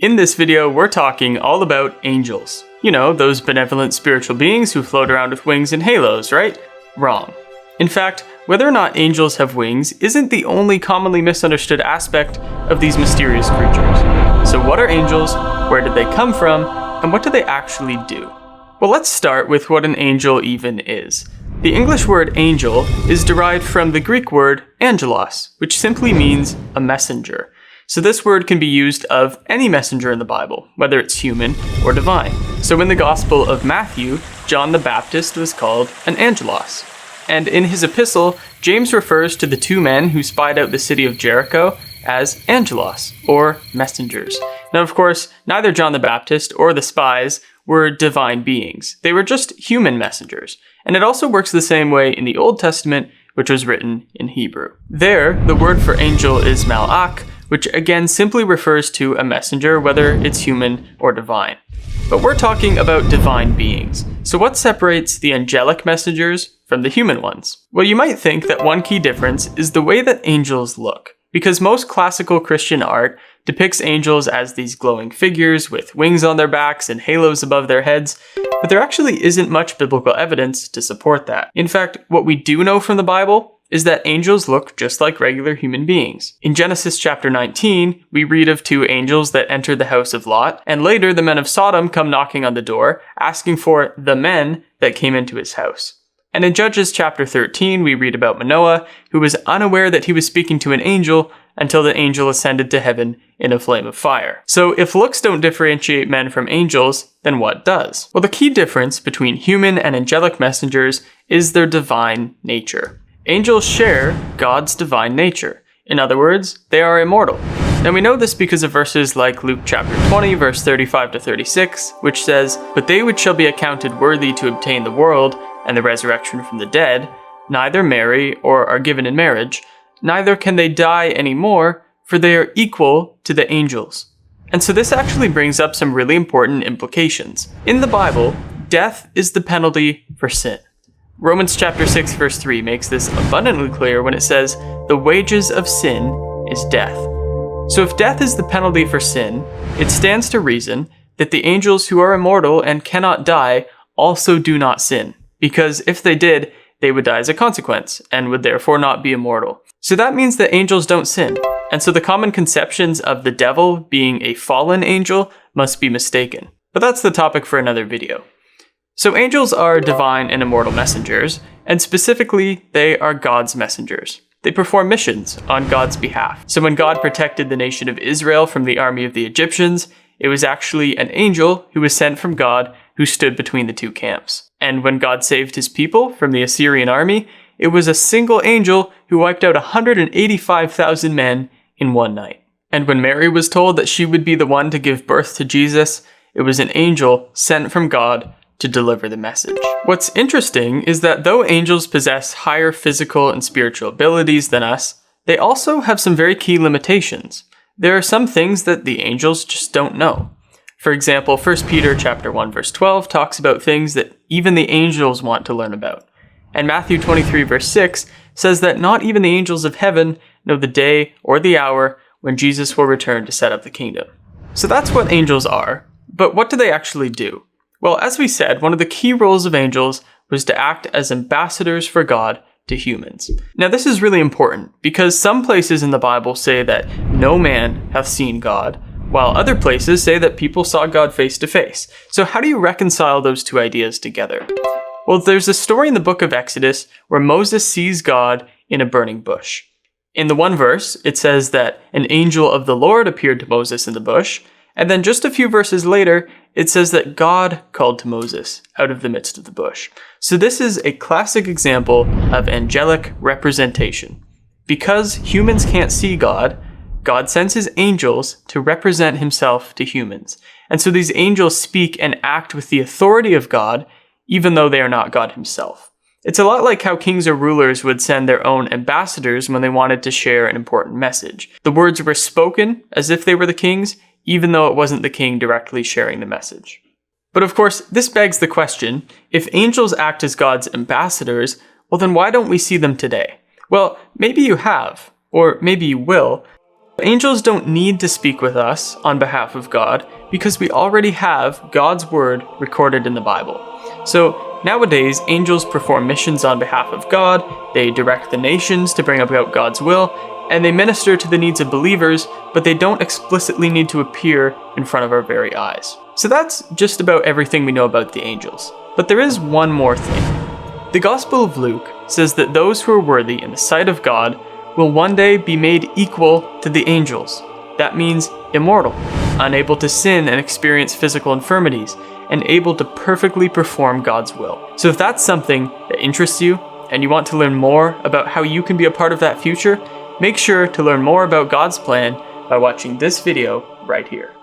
In this video, we're talking all about angels. You know, those benevolent spiritual beings who float around with wings and halos, right? Wrong. In fact, whether or not angels have wings isn't the only commonly misunderstood aspect of these mysterious creatures. So what are angels, where did they come from, and what do they actually do? Well, let's start with what an angel even is. The English word angel is derived from the Greek word angelos, which simply means a messenger. So this word can be used of any messenger in the Bible, whether it's human or divine. So in the Gospel of Matthew, John the Baptist was called an angelos. And in his epistle, James refers to the two men who spied out the city of Jericho as angelos, or messengers. Now, of course, neither John the Baptist or the spies were divine beings. They were just human messengers. And it also works the same way in the Old Testament, which was written in Hebrew. There, the word for angel is malach, which again simply refers to a messenger, whether it's human or divine. But we're talking about divine beings. So what separates the angelic messengers from the human ones? Well, you might think that one key difference is the way that angels look, because most classical Christian art depicts angels as these glowing figures with wings on their backs and halos above their heads, but there actually isn't much biblical evidence to support that. In fact, what we do know from the Bible is that angels look just like regular human beings. In Genesis chapter 19, we read of two angels that entered the house of Lot, and later the men of Sodom come knocking on the door, asking for the men that came into his house. And in Judges chapter 13, we read about Manoah, who was unaware that he was speaking to an angel until the angel ascended to heaven in a flame of fire. So if looks don't differentiate men from angels, then what does? Well, the key difference between human and angelic messengers is their divine nature. Angels share God's divine nature. In other words, they are immortal. Now we know this because of verses like Luke chapter 20, verse 35 to 36, which says, "But they which shall be accounted worthy to obtain the world and the resurrection from the dead, neither marry or are given in marriage, neither can they die any more, for they are equal to the angels." And so this actually brings up some really important implications. In the Bible, death is the penalty for sin. Romans chapter 6 verse 3 makes this abundantly clear when it says, "The wages of sin is death." So if death is the penalty for sin, it stands to reason that the angels who are immortal and cannot die also do not sin, because if they did, they would die as a consequence and would therefore not be immortal. So that means that angels don't sin, and so the common conceptions of the devil being a fallen angel must be mistaken. But that's the topic for another video. So angels are divine and immortal messengers, and specifically, they are God's messengers. They perform missions on God's behalf. So when God protected the nation of Israel from the army of the Egyptians, it was actually an angel who was sent from God who stood between the two camps. And when God saved his people from the Assyrian army, it was a single angel who wiped out 185,000 men in one night. And when Mary was told that she would be the one to give birth to Jesus, it was an angel sent from God to deliver the message. What's interesting is that though angels possess higher physical and spiritual abilities than us, they also have some very key limitations. There are some things that the angels just don't know. For example, 1 Peter chapter 1 verse 12 talks about things that even the angels want to learn about. And Matthew 23 verse 6 says that not even the angels of heaven know the day or the hour when Jesus will return to set up the kingdom. So that's what angels are, but what do they actually do? Well, as we said, one of the key roles of angels was to act as ambassadors for God to humans. Now, this is really important because some places in the Bible say that no man hath seen God, while other places say that people saw God face to face. So how do you reconcile those two ideas together? Well, there's a story in the book of Exodus where Moses sees God in a burning bush. In the one verse, it says that an angel of the Lord appeared to Moses in the bush, and then just a few verses later, it says that God called to Moses out of the midst of the bush. So this is a classic example of angelic representation. Because humans can't see God, God sends his angels to represent himself to humans. And so these angels speak and act with the authority of God, even though they are not God himself. It's a lot like how kings or rulers would send their own ambassadors when they wanted to share an important message. The words were spoken as if they were the king's, even though it wasn't the king directly sharing the message. But of course, this begs the question, if angels act as God's ambassadors, well then why don't we see them today? Well, maybe you have, or maybe you will, Angels don't need to speak with us on behalf of God because we already have God's word recorded in the Bible. So nowadays, angels perform missions on behalf of God, they direct the nations to bring about God's will, and they minister to the needs of believers, but they don't explicitly need to appear in front of our very eyes. So that's just about everything we know about the angels. But there is one more thing. The Gospel of Luke says that those who are worthy in the sight of God will one day be made equal to the angels. That means immortal, unable to sin and experience physical infirmities, and able to perfectly perform God's will. So if that's something that interests you, and you want to learn more about how you can be a part of that future, make sure to learn more about God's plan by watching this video right here.